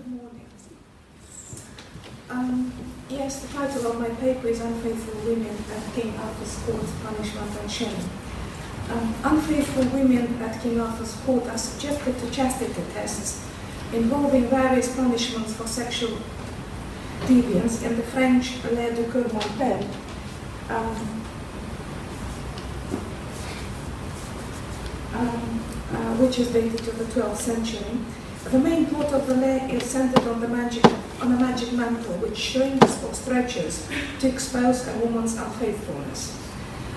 Good morning. Yes, the title of my paper is Unfaithful Women at King Arthur's Court, Punishment and Shame. Unfaithful women at King Arthur's Court are subjected to chastity tests involving various punishments for sexual deviance in the French Le Ducour Mortel, which is dated to the 12th century. The main plot of the lay is centered on a magic mantle which shrinks or stretches to expose a woman's unfaithfulness.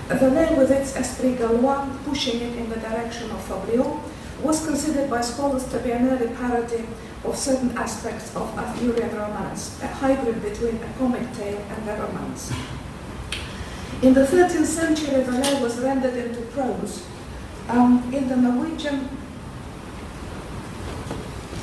The lay, with its esprit gallois pushing it in the direction of Fabliau, was considered by scholars to be an early parody of certain aspects of Arthurian romance, a hybrid between a comic tale and a romance. In the 13th century, the lay was rendered into prose.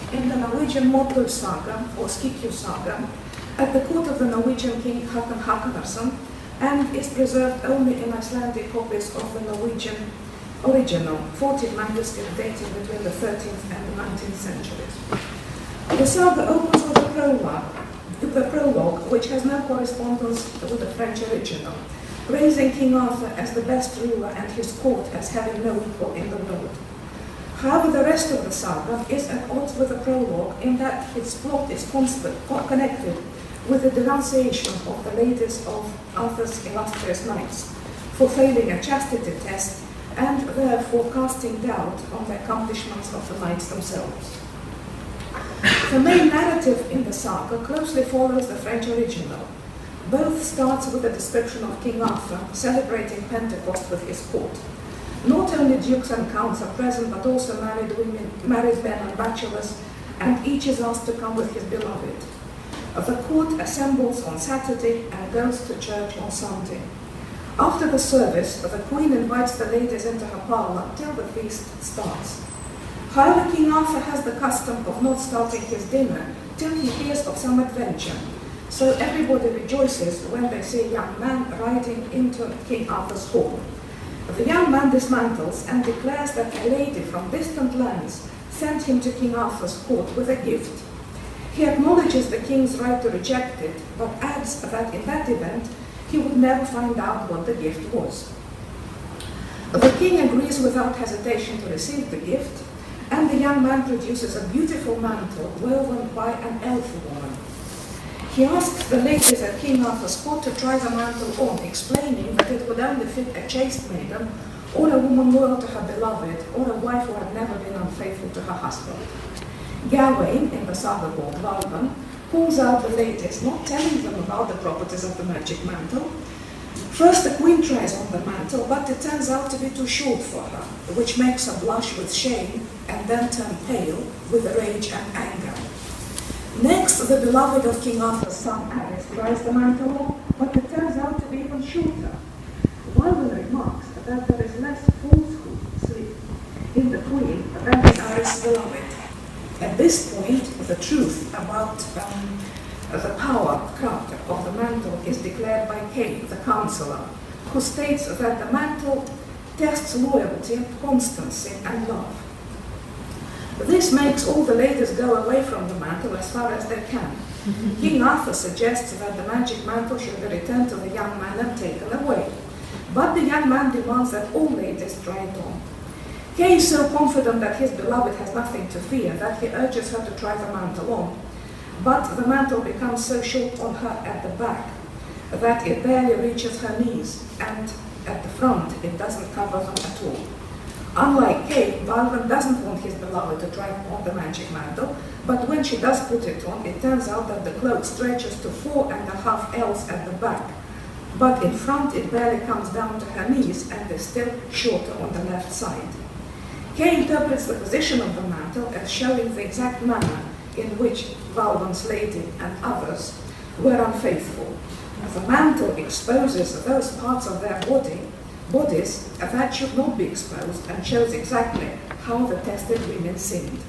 In the Norwegian Mortal saga, or Skikju saga, at the court of the Norwegian king Håkon Håkonsson, and is preserved only in Icelandic copies of the Norwegian original, 14 manuscripts dating between the 13th and the 19th centuries. The saga opens with a prologue, which has no correspondence with the French original, praising King Arthur as the best ruler and his court as having no equal in the world. However, the rest of the saga is at odds with the prologue in that its plot is connected with the denunciation of the ladies of Arthur's illustrious knights for failing a chastity test and therefore casting doubt on the accomplishments of the knights themselves. The main narrative in the saga closely follows the French original. Both starts with a description of King Arthur celebrating Pentecost with his court. Not only dukes and counts are present, but also married women, married men and bachelors, and each is asked to come with his beloved. The court assembles on Saturday and goes to church on Sunday. After the service, the queen invites the ladies into her parlour till the feast starts. However, King Arthur has the custom of not starting his dinner till he hears of some adventure. So everybody rejoices when they see a young man riding into King Arthur's hall. The young man dismantles and declares that a lady from distant lands sent him to King Arthur's court with a gift. He acknowledges the king's right to reject it, but adds that in that event, he would never find out what the gift was. The king agrees without hesitation to receive the gift, and the young man produces a beautiful mantle woven by an elf woman. He asks the ladies at King Arthur's court to try the mantle on, explaining that it would only fit a chaste maiden, or a woman loyal to her beloved, or a wife who had never been unfaithful to her husband. Gawain, in the saga called Valvan, pulls out the ladies, not telling them about the properties of the magic mantle. First the queen tries on the mantle, but it turns out to be too short for her, which makes her blush with shame and then turn pale with rage and anger. Next, the beloved of King Arthur's son Aris tries the mantle on, but it turns out to be even shorter. Valvan remarks that there is less falsehood in the queen than in Aris' beloved. At this point, the truth about the power of the mantle is declared by Kay, the counselor, who states that the mantle tests loyalty, constancy, and love. This makes all the ladies go away from the mantle as far as they can. King Arthur suggests that the magic mantle should be returned to the young man and taken away. But the young man demands that all ladies try it on. Kay is so confident that his beloved has nothing to fear that he urges her to try the mantle on. But the mantle becomes so short on her at the back that it barely reaches her knees, and at the front it doesn't cover them at all. Unlike Kay, Valvan doesn't want his beloved to try on the magic mantle, but when she does put it on, it turns out that the cloak stretches to 4.5 ells at the back, but in front it barely comes down to her knees and is still shorter on the left side. Kay interprets the position of the mantle as showing the exact manner in which Valvan's lady and others were unfaithful. The mantle exposes those parts of their bodies that should not be exposed, and shows exactly how the tested women sinned.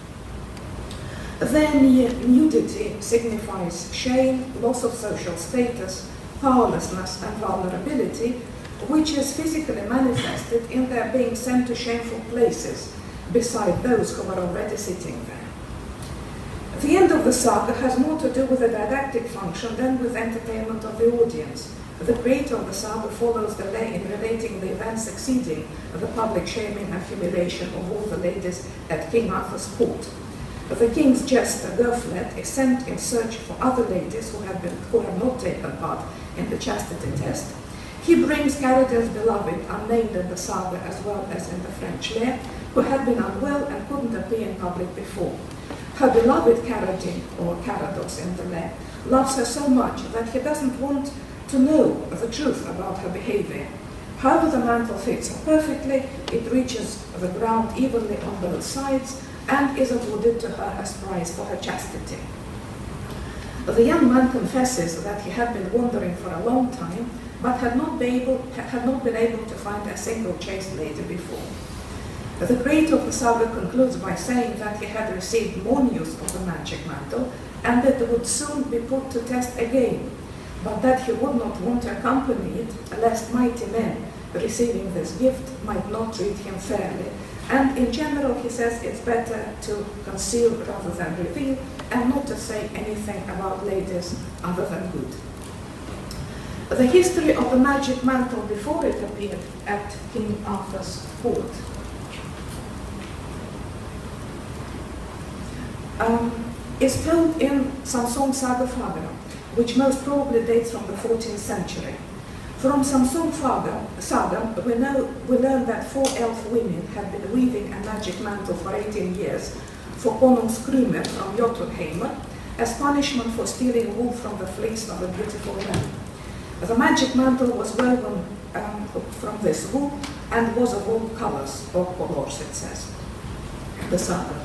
Their nudity signifies shame, loss of social status, powerlessness, and vulnerability, which is physically manifested in their being sent to shameful places beside those who were already sitting there. The end of the saga has more to do with the didactic function than with entertainment of the audience. The creator of the saga follows the lay in relating the events succeeding the public shaming and humiliation of all the ladies at King Arthur's court. The king's jester, Girflet, is sent in search for other ladies who have not taken part in the chastity test. He brings Caradin's beloved, unnamed in the saga as well as in the French lay, who had been unwell and couldn't appear in public before. Her beloved Caradin, or Carados in the lay, loves her so much that he doesn't want to know the truth about her behavior. However, the mantle fits her perfectly, it reaches the ground evenly on both sides, and is awarded to her as prize for her chastity. The young man confesses that he had been wandering for a long time, but had not been able to find a single chaste lady before. The creator of the saga concludes by saying that he had received more news of the magic mantle, and that it would soon be put to test again, but that he would not want to accompany it, lest mighty men receiving this gift might not treat him fairly. And in general, he says it's better to conceal rather than reveal, and not to say anything about ladies other than good. The history of the magic mantle before it appeared at King Arthur's court is told in Samson's Saga Fagra, which most probably dates from the 14th century. From Samson's saga, we learn that 4 elf women had been weaving a magic mantle for 18 years for Konung Skrymer from Jotunheimer as punishment for stealing wool from the fleece of a beautiful man. The magic mantle was woven from this wool and was of all colors, or colors it says, the saga.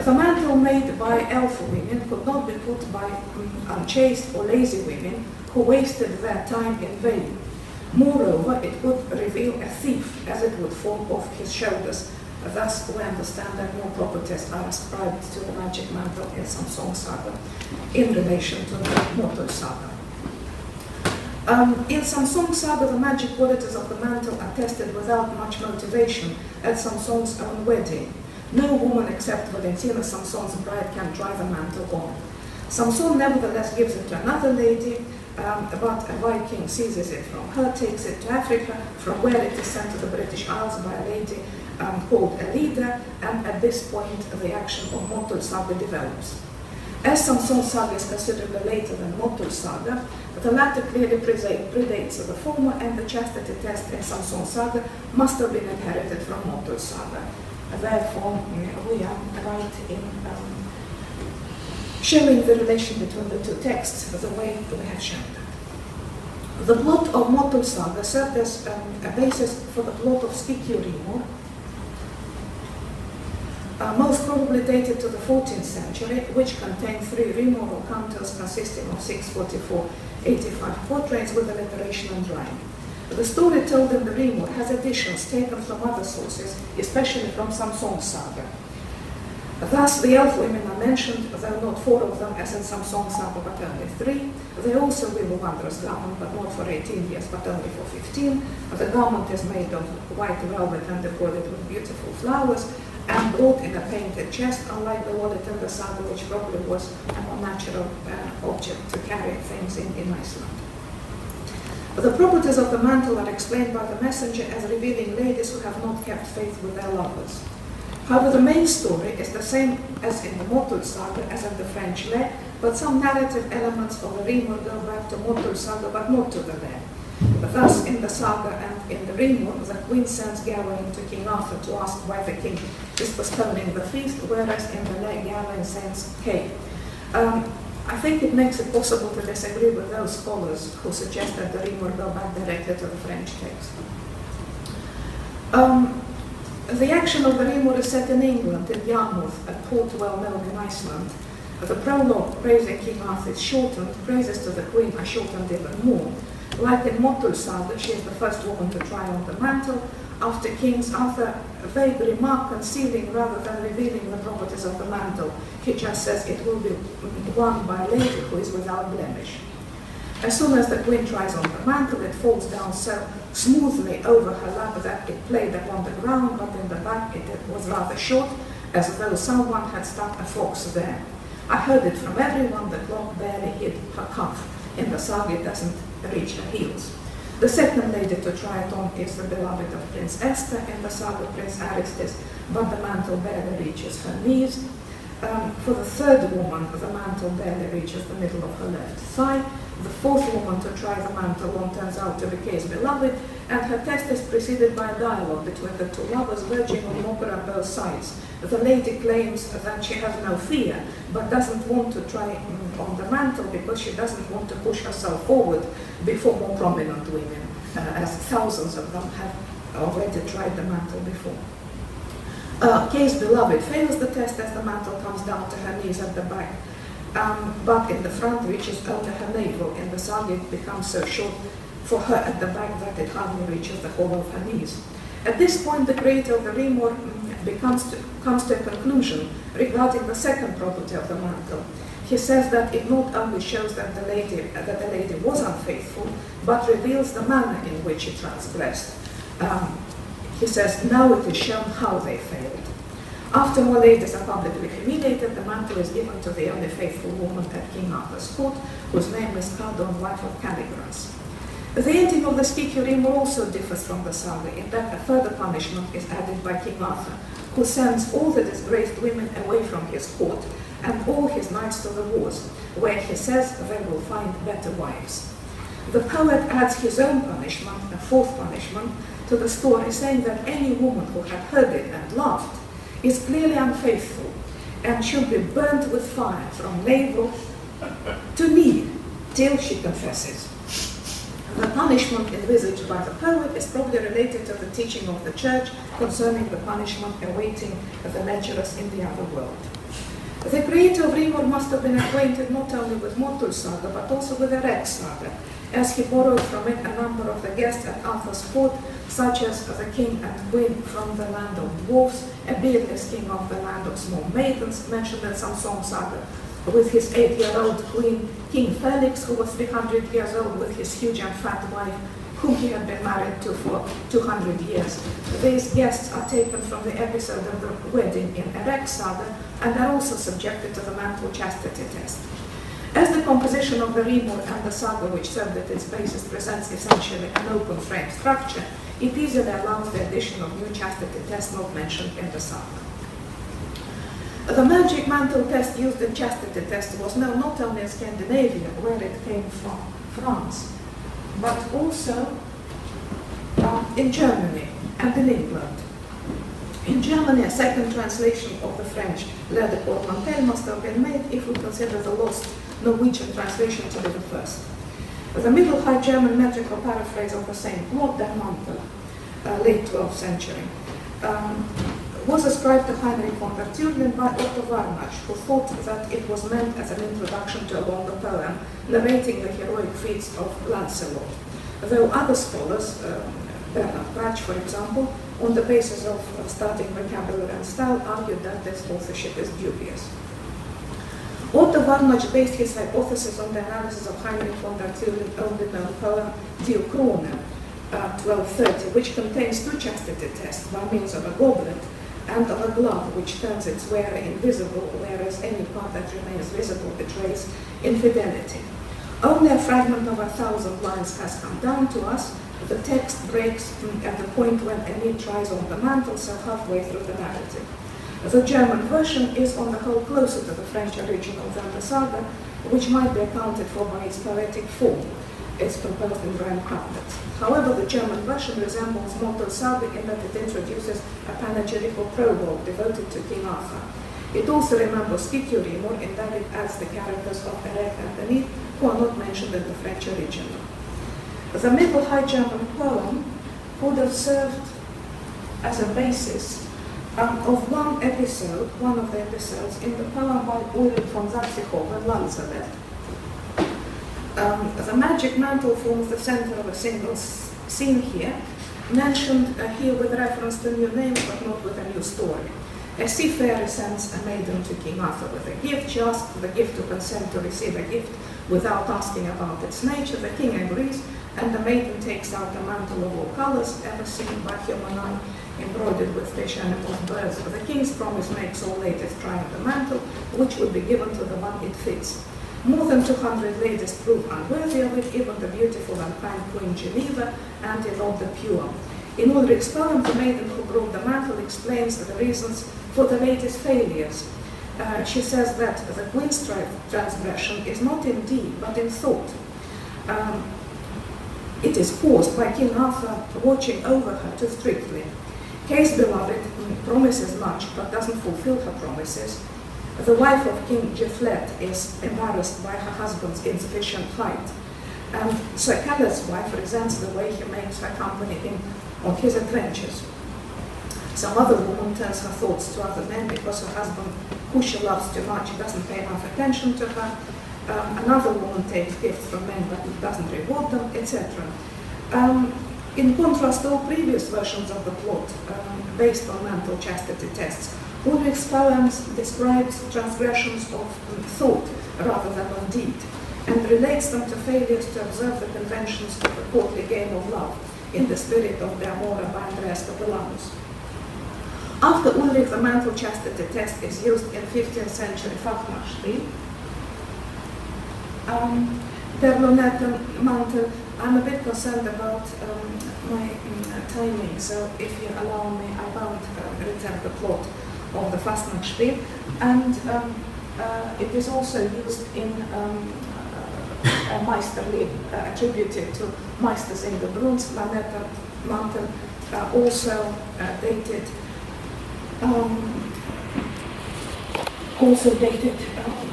The mantle made by elf women could not be put by unchaste or lazy women who wasted their time in vain. Moreover, it would reveal a thief as it would fall off his shoulders. Thus, we understand that no properties are ascribed to the magic mantle in Samson's saga in relation to the Mortal saga. In Samson's saga, the magic qualities of the mantle are tested without much motivation at Samson's own wedding. No woman except Valentina, Samson's bride, can try the mantle on. Samson nevertheless gives it to another lady, but a Viking seizes it from her, takes it to Africa, from where it is sent to the British Isles by a lady called Elida, and at this point the action of Mortal saga develops. As Samson's saga is considerably later than Mortal saga, the latter clearly predates the former, and the chastity test in Samson's saga must have been inherited from Mortal saga. Therefore, we are right in showing the relation between the two texts the way we have shown that. The plot of Mortal saga served as a basis for the plot of Skikju Rimur, most probably dated to the 14th century, which contained 3 Rimur or cantos consisting of 644-85 quatrains with alliteration and rhyme. The story told in the Rimur has additions taken from other sources, especially from Samson's saga. Thus, the elf women are mentioned, though not 4 of them, as in Samson's saga, but only 3. They also weave a wondrous garment, but not for 18 years, but only for 15. The garment is made of white velvet and embroidered with beautiful flowers, and brought in a painted chest, unlike the wallet in the saga, which probably was a more natural object to carry things in Iceland. The properties of the mantle are explained by the messenger as revealing ladies who have not kept faith with their lovers. However, the main story is the same as in the Mortal saga as in the French lay, but some narrative elements of the Rimur go back to Mortal saga, but not to the lay. Thus, in the saga and in the Rimur, the queen sends Gawain to King Arthur to ask why the king is postponing the feast, whereas in the lay, Gawain sends Kay. I think it makes it possible to disagree with those scholars who suggest that the Rimur go back directly to the French text. The action of the Rimur is set in England, in Yarmouth, a port well known in Iceland. The prologue praising King Arthur is shortened, praises to the queen are shortened even more. Like in Mortal saga, she is the first woman to try on the mantle. After King Arthur vague remark concealing rather than revealing the properties of the mantle, he just says it will be worn by a lady who is without blemish. As soon as the queen tries on the mantle, it falls down so smoothly over her lap that it played upon the ground, but in the back it was rather short, as though someone had stuck a fox there. I heard it from everyone, the cloak barely hid her cuff. In the saga it doesn't reach her heels. The second lady to try it on is the beloved of Prince Esther in the saga, Prince Aristes, but the mantle barely reaches her knees. For the third woman, the mantle barely reaches the middle of her left thigh. The fourth woman to try the mantle on turns out to be Kay's beloved, and her test is preceded by a dialogue between the two lovers verging on mockery on both sides. The lady claims that she has no fear, but doesn't want to try on the mantle because she doesn't want to push herself forward before more prominent women, as thousands of them have already tried the mantle before. Kay's beloved fails the test as the mantle comes down to her knees at the back, but in the front reaches only her navel. In the saga it becomes so short for her at the back that it hardly reaches the hollow of her knees. At this point, the creator of the Rimor comes to a conclusion regarding the second property of the mantle. He says that it not only shows that the lady was unfaithful, but reveals the manner in which she transgressed. He says, now it is shown how they failed. After more ladies are publicly humiliated, the mantle is given to the only faithful woman at King Arthur's court, whose name is Cardon, wife of Caligras. The ending of the Sticky Rimor also differs from the saga, in that a further punishment is added by King Arthur, who sends all the disgraced women away from his court and all his knights to the wars, where he says they will find better wives. The poet adds his own punishment, a fourth punishment, to the story, saying that any woman who had heard it and laughed is clearly unfaithful and should be burnt with fire from navel to knee till she confesses. The punishment envisaged by the poet is probably related to the teaching of the church concerning the punishment awaiting the lecherous in the other world. The creator of Rimor must have been acquainted not only with Mortul saga but also with the Rex saga, as he borrowed from it a number of the guests at Arthur's court, such as the king and queen from the land of dwarfs, a beardless king of the land of small maidens, mentioned in some song saga, with his 8-year-old queen, King Felix, who was 300 years old, with his huge and fat wife, whom he had been married to for 200 years. These guests are taken from the episode of the wedding in a Rex saga, and are also subjected to the mantle chastity test. As the composition of the Rimor and the saga, which served at its basis, presents essentially an open frame structure, it easily allows the addition of new chastity tests not mentioned in the saga. The magic mantle test used in chastity test was known not only in Scandinavia, where it came from, France, but also in Germany and in England. In Germany, a second translation of the French Le de Portmantel must have been made if we consider the lost Norwegian translation to be the first. The Middle High German metrical paraphrase of the same plot, Der Mantel, late 12th century, was ascribed to Heinrich von der Türlin by Otto Warnach, who thought that it was meant as an introduction to a longer poem narrating the heroic feats of Lancelot. Though other scholars, Bernard Kratsch, for example, on the basis of starting vocabulary and style, argued that this authorship is dubious. Otto Warnach based his hypothesis on the analysis of Heinrich von der Türlin's only known poem, Die Krone, 1230, which contains two chastity tests by means of a goblet and of a glove which turns its wearer invisible, whereas any part that remains visible betrays infidelity. Only a fragment of 1,000 lines has come down to us. The text breaks at the point when Emile tries on the mantle, so halfway through the narrative. The German version is on the whole closer to the French original than the saga, which might be accounted for by its poetic form. It's composed in rhyme couplets. However, the German version resembles Mortul saga in that it introduces a panegyrical prologue devoted to King Arthur. It also remembers Sticky Rimor in that it adds the characters of Erec and Denis, who are not mentioned in the French original. The Middle High German poem would have served as a basis of one of the episodes in the poem by Ulrich von Sachsenhofen, Lanzelet. The magic mantle forms the center of a single scene here, mentioned here with reference to new names but not with a new story. A seafarer sends a maiden to King Arthur with a gift. She asks the gift to consent to receive a gift without asking about its nature. The king agrees, and the maiden takes out a mantle of all colors ever seen by human eye, embroidered with fish, animals, birds. The king's promise makes all ladies try on the mantle, which will be given to the one it fits. More than 200 ladies prove unworthy of it, even the beautiful and kind Queen Geneva and Elode the Pure. In Ulrich's poem, the maiden who brought the mantle explains the reasons for the ladies' failures. She says that the queen's transgression is not in deed, but in thought. It is caused by King Arthur watching over her too strictly. Kay's beloved promises much, but doesn't fulfill her promises. The wife of King Giflet is embarrassed by her husband's insufficient height. And Sir Khaled's wife resents the way he makes her company on his adventures. Some other woman turns her thoughts to other men because her husband, who she loves too much, doesn't pay enough attention to her. Another woman takes gifts from men but doesn't reward them, etc. In contrast to all previous versions of the plot, based on mental chastity tests, Ulrich's poems describes transgressions of thought rather than of deed, and relates them to failures to observe the conventions of the courtly game of love in the spirit of the Amora by Andreas Capellanus. After Ulrich, the mental chastity test is used in 15th century Fachmannspiel. Der Lunetten-Mantel, I'm a bit concerned about my timing, so if you allow me, I won't return the plot of the Fastnachtspiel, and it is also used in a Meisterlied attributed to Meisters in the Bruns, Lunetten-Mantel, also dated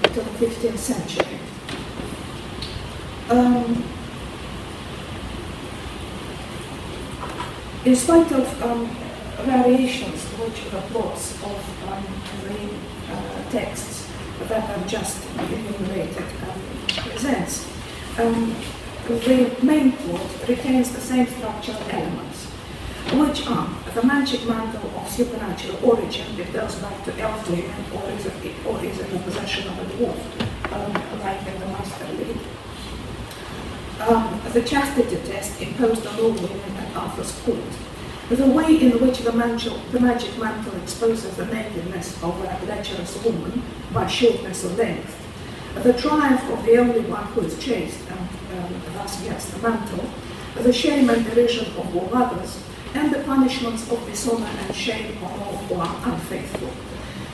to the 15th century. In spite of variations which the plots of the texts that I've just enumerated presents, the main plot retains the same structural elements, which are the magic mantle of supernatural origin that goes back to elf women or is in the possession of a dwarf, like in the Meisterlied. The chastity test imposed on all women at Arthur's court. The way in which the magic mantle exposes the nakedness of a lecherous woman by shortness or length. The triumph of the only one who is chaste and thus gets the mantle. The shame and derision of all others, and the punishments of dishonor and shame on all who are unfaithful.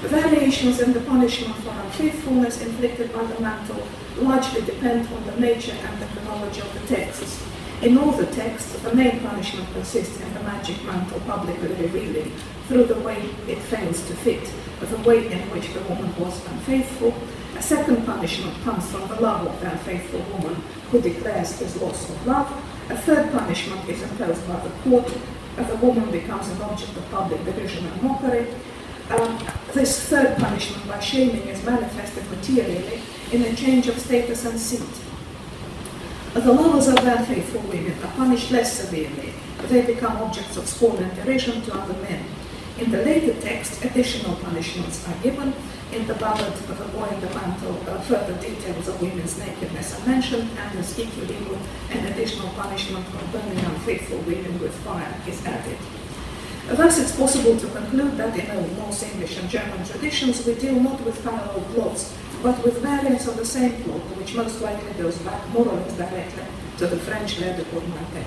Variations in the punishment for unfaithfulness inflicted by the mantle largely depend on the nature and the chronology of the texts. In all the texts, the main punishment consists in the magic mantle publicly revealing, through the way it fails to fit, the way in which the woman was unfaithful. A second punishment comes from the love of the unfaithful woman who declares his loss of love. A third punishment is imposed by the court. The woman becomes an object of public derision and mockery. This third punishment by shaming is manifested materially in a change of status and seat. The lovers of the unfaithful women are punished less severely. They become objects of scorn and derision to other men. In the later text, additional punishments are given. In the ballad of the boy in the mantle, further details of women's nakedness are mentioned, and as equally an additional punishment for burning unfaithful women with fire is added. Thus, it's possible to conclude that in Old Norse, English, and German traditions, we deal not with parallel plots, but with variants of the same plot, which most likely goes back more or less directly to the French Le de Courmantet.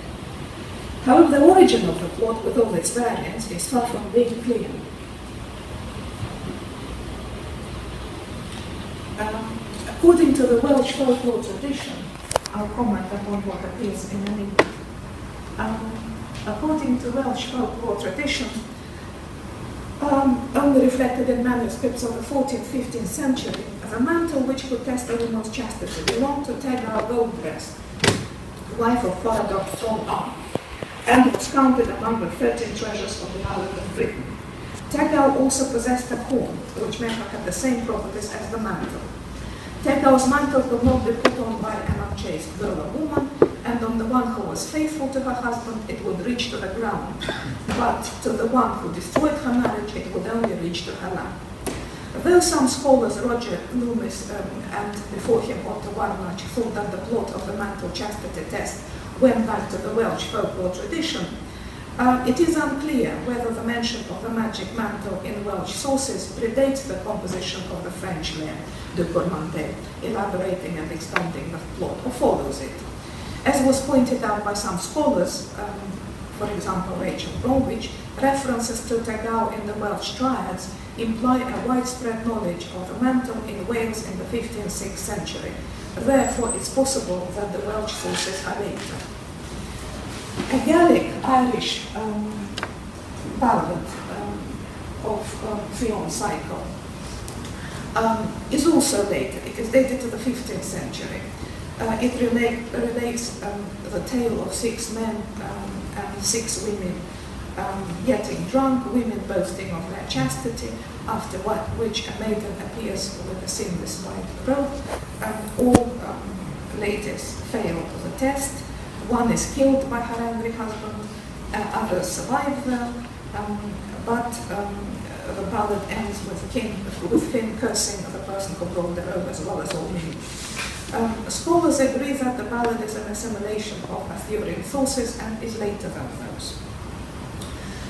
However, the origin of the plot, with all its variants, is far from being clear. According to the Welsh folklore tradition, I'll comment upon what appears in an English. According to Welsh folklore tradition, only reflected in manuscripts of the 14th, 15th century, the mantle which could test a woman's chastity belonged to Tegar Goldbreast, wife of Paradox Strong Arm, and was counted among the 13 treasures of the island of Britain. Tegar also possessed a horn, which made her have the same properties as the mantle. Tegar's mantle could not be put on by an unchaste girl or woman, and on the one who was faithful to her husband, it would reach to the ground. But to the one who destroyed her marriage, it would only reach to her lap. Though some scholars, Roger Loomis and before him Otto Warnach, thought that the plot of the mantle chastity test went back to the Welsh folklore tradition, it is unclear whether the mention of the magic mantle in Welsh sources predates the composition of the French lair de Cormantel, elaborating and expanding the plot, or follows it. As was pointed out by some scholars, for example Rachel Bromwich, references to Tagau in the Welsh triads imply a widespread knowledge of the mantle in Wales in the 15th and 6th century. Therefore, it's possible that the Welsh sources are later. A Gaelic-Irish ballad of Fionn Cycle is also dated. It is dated to the 15th century. It relates the tale of 6 men and 6 women getting drunk, women boasting of their chastity, after which a maiden appears with a seamless white robe. All ladies fail the test. One is killed by her angry husband, others survive though, but the ballad ends with Finn cursing the person who brought the robe as well as all men. Scholars agree that the ballad is an assimilation of Arthurian sources and is later than those.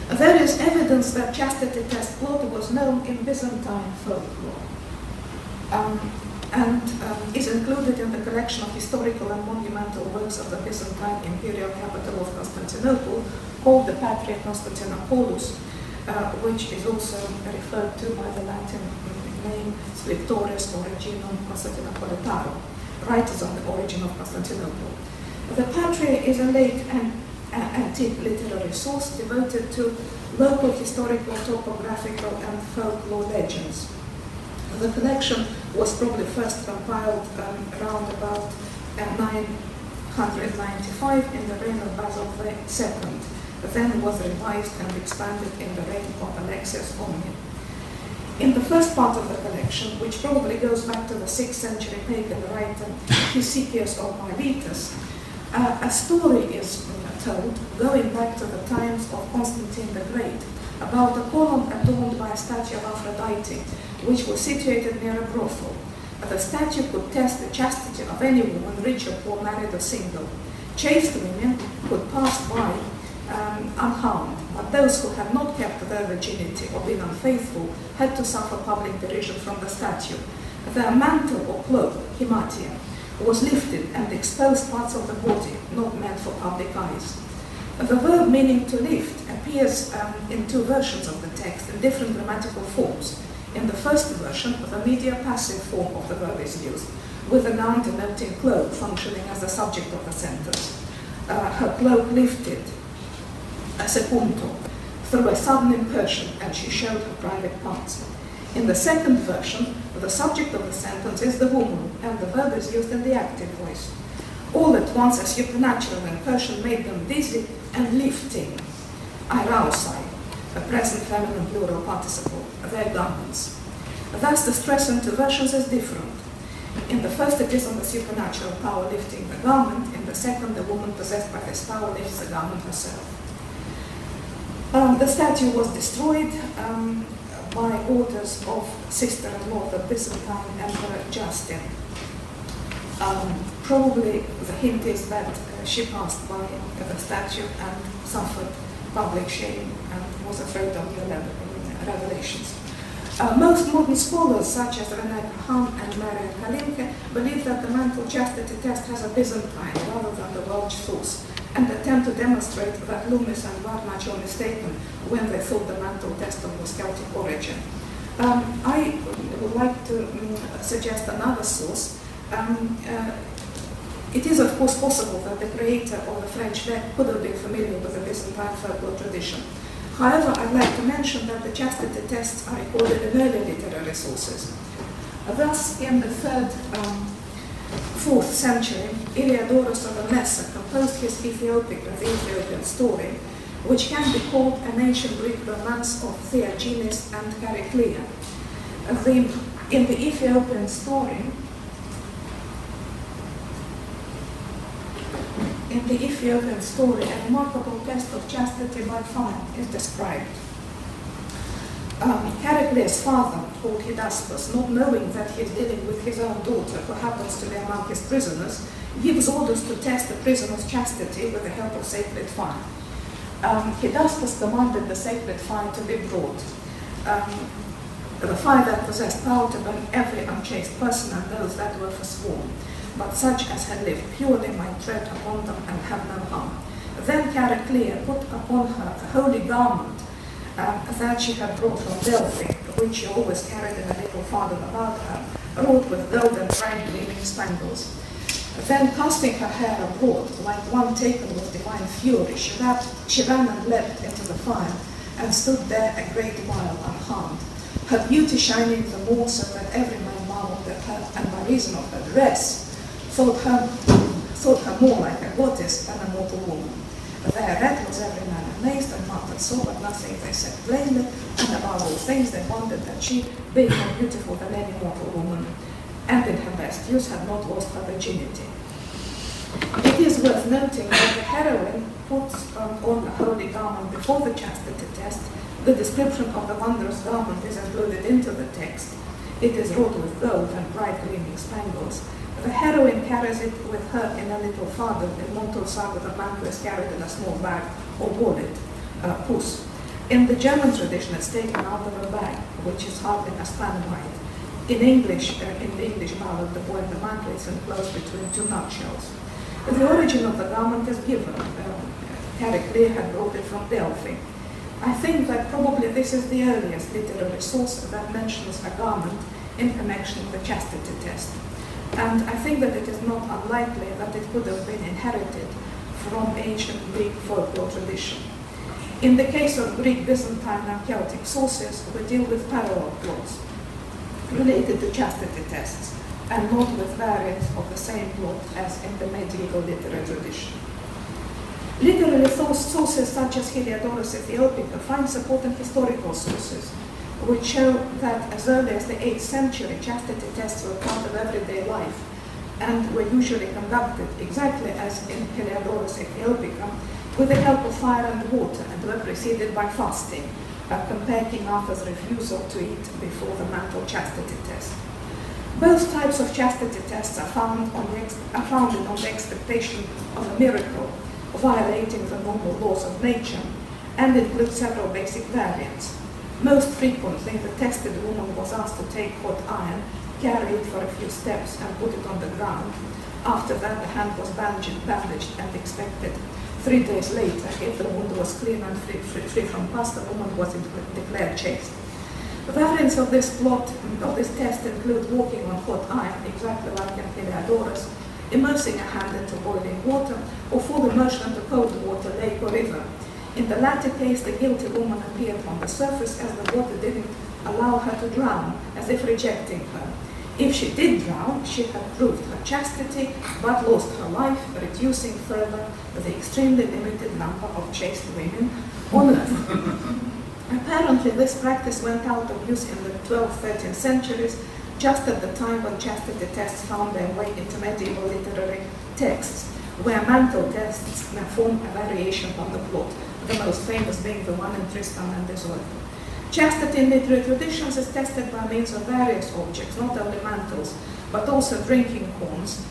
There is evidence that chastity test plot was known in Byzantine folklore and is included in the collection of historical and monumental works of the Byzantine imperial capital of Constantinople, called the Patria Constantinopolis, which is also referred to by the Latin name Scriptores Originum Constantinopolitarum, writers on the origin of Constantinople. The Patria is a late and antique literary source devoted to local historical, topographical, and folklore legends. The collection was probably first compiled around about 995 in the reign of Basil II, then was revised and expanded in the reign of Alexius Omnium. In the first part of the collection, which probably goes back to the 6th century pagan writer Hesychius of Miletus, a story is told, going back to the times of Constantine the Great, about a column adorned by a statue of Aphrodite, which was situated near a brothel. The statue could test the chastity of any woman, rich or poor, married or single. Chaste women could pass by unharmed, but those who had not kept their virginity or been unfaithful had to suffer public derision from the statue. Their mantle or cloak, himatia, was lifted and exposed parts of the body not meant for public eyes. The verb meaning to lift appears in 2 versions of the text in different grammatical forms. In the first version, the medial passive form of the verb is used, with the noun denoting cloak functioning as the subject of the sentence. Her cloak lifted, secunto, through a sudden incursion, and she showed her private parts. In the second version, the subject of the sentence is the woman, and the verb is used in the active voice. All at once, a supernatural incursion made them dizzy and lifting, arousai, a present feminine plural participle, their garments. Thus, the stress in 2 versions is different. In the first, it is on the supernatural power lifting the garment. In the second, the woman possessed by this power lifts the garment herself. The statue was destroyed by orders of sister-in-law, the Byzantine Emperor Justin. Probably the hint is that she passed by the statue and suffered public shame and was afraid of the revelations. Most modern scholars, such as René Graham and Marian Kalinke, believe that the mantle chastity test has a Byzantine rather than the Welsh source, and attempt to demonstrate that Loomis and Warnach were mistaken when they thought the mantle test was Celtic origin. I would like to suggest another source. It is of course possible that the creator of the French lair could have been familiar with the Byzantine folklore tradition. However, I'd like to mention that the chastity tests are recorded in early literary sources. Thus, in the 3rd, 4th century, Iliadorus of Emesa composed his Ethiopic, the Ethiopian story, which can be called an ancient Greek romance of Theagenes and Chariclea. In the Ethiopian story, a remarkable test of chastity by fire is described. Chariclear's father, called Hydaspes, not knowing that he is dealing with his own daughter, who happens to be among his prisoners, gives orders to test the prisoner's chastity with the help of sacred fire. Hydaspes commanded the sacred fire to be brought. The fire that possessed power to burn every unchaste person and those that were forsworn, but such as had lived purely might tread upon them and have no harm. Then Chariclear put upon her a holy garment that she had brought from Delphi, which she always carried in a little farther about her, wrought with gold and bright gleaming spangles. Then casting her hair abroad, like one taken with divine fury, she ran and leapt into the fire, and stood there a great while unharmed, her beauty shining the more so that every man marveled at her, and by reason of her dress, thought her more like a goddess than a mortal woman. Thereat was every man amazed, and marveled so, but nothing they said plainly, and above all things they wondered that she, being more beautiful than any mortal woman, and in her best use, had not lost her virginity. It is worth noting that the heroine puts on a holy garment before the chastity test. The description of the wondrous garment is included into the text. It is wrought with gold and bright gleaming spangles. The heroine carries it with her in a little farther. In Montaut saga, the mantle is carried in a small bag or wallet, puss. In the German tradition, it's taken out of a bag, which is hardly a span wide. In English, in the English ballad, the boy in the mantle is enclosed between two nutshells. The origin of the garment is given. Chariclear had brought it from Delphi. I think that probably this is the earliest literary source that mentions a garment in connection with the chastity test. And I think that it is not unlikely that it could have been inherited from ancient Greek folklore tradition. In the case of Greek, Byzantine, and Celtic sources, we deal with parallel plots related to chastity tests, and not with variants of the same plot as in the medieval literary tradition. Literary sources such as Heliodorus Ethiopica find support in historical sources, which show that as early as the 8th century, chastity tests were part of everyday life and were usually conducted exactly as in Heliodorus Ethiopica, with the help of fire and water, and were preceded by fasting, compare King Arthur's refusal to eat before the mantle chastity test. Both types of chastity tests are founded on the expectation of a miracle, violating the normal laws of nature, and include several basic variants. Most frequently, the tested woman was asked to take hot iron, carry it for a few steps, and put it on the ground. After that, the hand was bandaged and expected. 3 days later, if the wound was clean and free from pus, the woman was declared chaste. Variants of this test include walking on hot iron, exactly like in Heliodorus, immersing a hand into boiling water, or full immersion into cold water, lake or river. In the latter case, the guilty woman appeared on the surface as the water didn't allow her to drown, as if rejecting her. If she did drown, she had proved her chastity, but lost her life, reducing further the extremely limited number of chaste women on earth. Apparently, this practice went out of use in the 12th, 13th centuries, just at the time when chastity tests found their way into medieval literary texts, where mantle tests form a variation on the plot, the most famous being the one in Tristan and Isolde. Chastity in literary traditions is tested by means of various objects, not only mantles, but also drinking horns.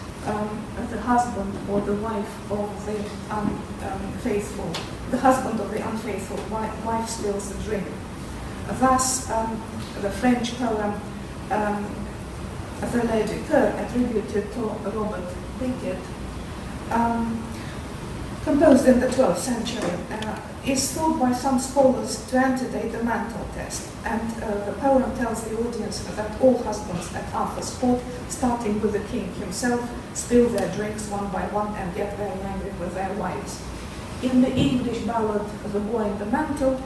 The husband or the wife of the unfaithful, the husband of the unfaithful wife spills the drink. Thus, the French poem The Lady Coeur, attributed to Robert Pickett, composed in the 12th century, is thought by some scholars to antedate the mantle test. And the poem tells the audience that all husbands at Arthur's court, starting with the king himself, spill their drinks one by one and get very angry with their wives. In the English ballad The Boy in the Mantle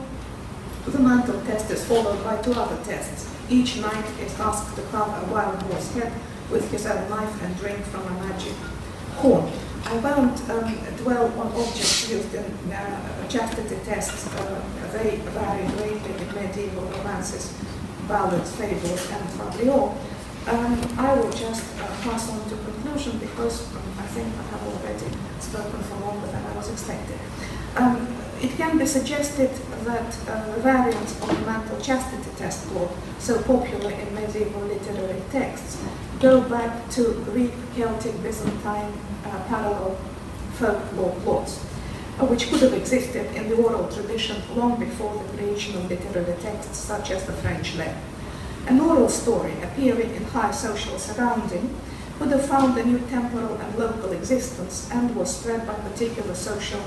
test is followed by 2 other tests. Each knight is asked to carve a wild boar's head with his own knife and drink from a magic horn. I won't dwell on objects used in chastity tests. They vary greatly in medieval romances, ballads, fables, and fabliaux. I will just pass on to conclusion because I think I have already spoken for longer than I was expecting. It can be suggested that the variants of the mental chastity test plot, so popular in medieval literary texts, go back to Greek, Celtic, Byzantine parallel folklore plots, which could have existed in the oral tradition long before the creation of literary texts such as the French Lettre. An oral story appearing in high social surrounding would have found a new temporal and local existence and was spread by particular social,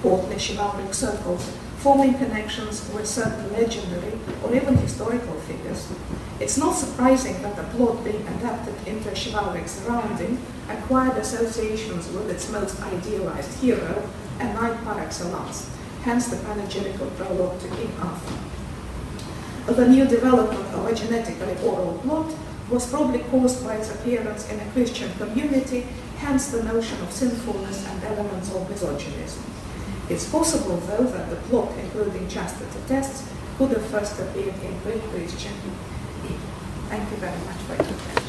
courtly, chivalric circles, forming connections with certain legendary or even historical figures. It's not surprising that a plot being adapted into a chivalric surrounding acquired associations with its most idealized hero, a knight par excellence, hence the panegyrical prologue to King Arthur. The new development of a genetically oral plot was probably caused by its appearance in a Christian community, hence the notion of sinfulness and elements of misogynism. It's possible, though, that the plot, including chastity tests, could have first appeared in pre-Christian Italy. Thank you very much for your attention.